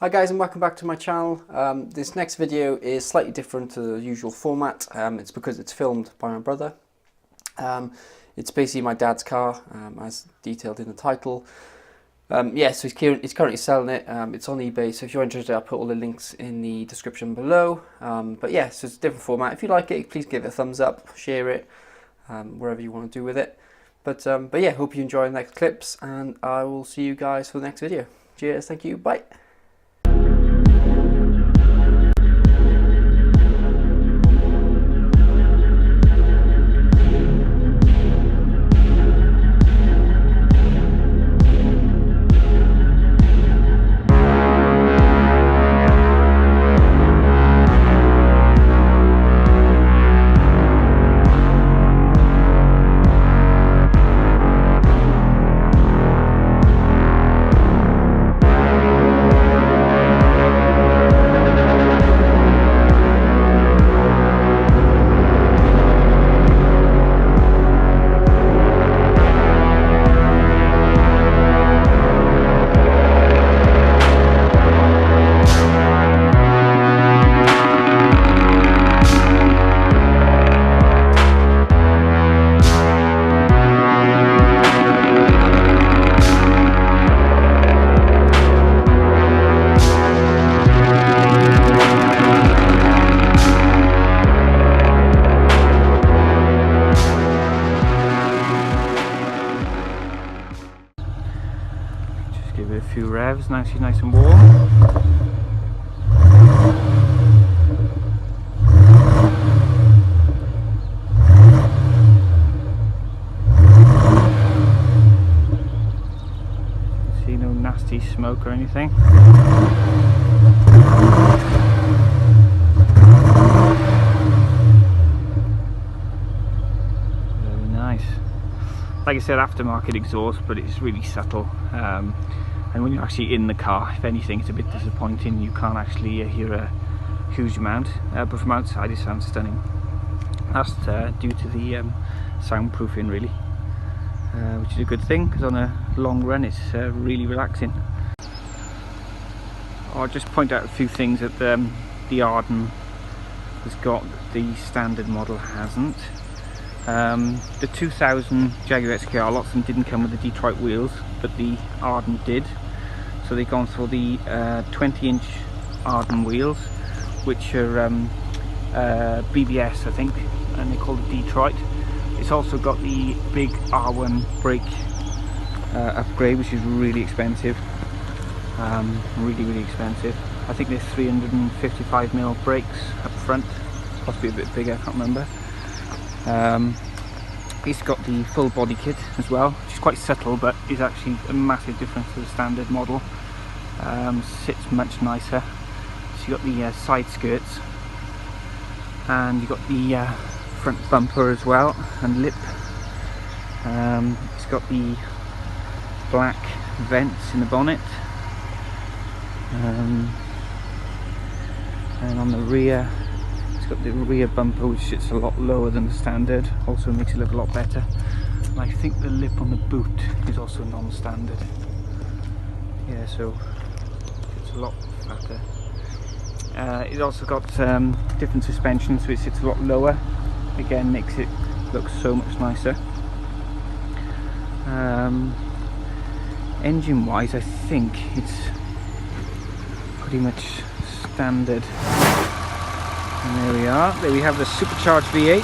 Hi guys, and welcome back to my channel. This next video is slightly different to the usual format. It's because it's filmed by my brother. It's basically my dad's car, as detailed in the title. So he's currently selling it. It's on eBay, so if you're interested, I'll put all the links in the description below. So it's a different format. If you like it, please give it a thumbs up, share it, wherever you want to do with it. But yeah, hope you enjoy the next clips, and I will see you guys for the next video. Cheers, thank you, bye. Give it a few revs, now she's nice and warm. See, no nasty smoke or anything. Very nice. Like I said, aftermarket exhaust, but it's really subtle. And when you're actually in the car, if anything, it's a bit disappointing. You can't actually hear a huge amount, but from outside it sounds stunning. That's due to the soundproofing, really, which is a good thing, because on a long run it's really relaxing. I'll just point out a few things that the Arden has got that the standard model hasn't. The 2000 Jaguar XKR, lots of them didn't come with the Detroit wheels, but the Arden did. So they've gone for the 20-inch Arden wheels, which are BBS, I think, and they call it Detroit. It's also got the big R1 brake upgrade, which is really expensive. Really expensive. I think there's 355mm brakes up front, possibly a bit bigger, I can't remember. It's got the full body kit as well, which is quite subtle, but is actually a massive difference to the standard model. Sits much nicer. So you've got the side skirts, and you've got the front bumper as well, and lip. It's got the black vents in the bonnet, and on the rear it's got the rear bumper, which sits a lot lower than the standard, also makes it look a lot better. And I think the lip on the boot is also non-standard. Yeah, so it's a lot fatter. It's also got different suspension, so it sits a lot lower. Again, makes it look so much nicer. Engine-wise, I think it's pretty much standard. And there we are. There we have the supercharged V8.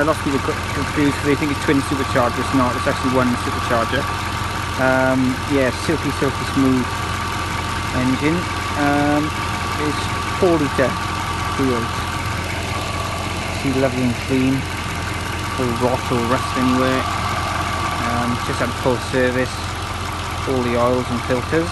Lots of people got confused because they think it's twin supercharger. It's not. It's actually one supercharger. Yeah, silky smooth engine. It's 4-litre V8. See, lovely and clean. No rot or rust anywhere. Just had a full service. All the oils and filters.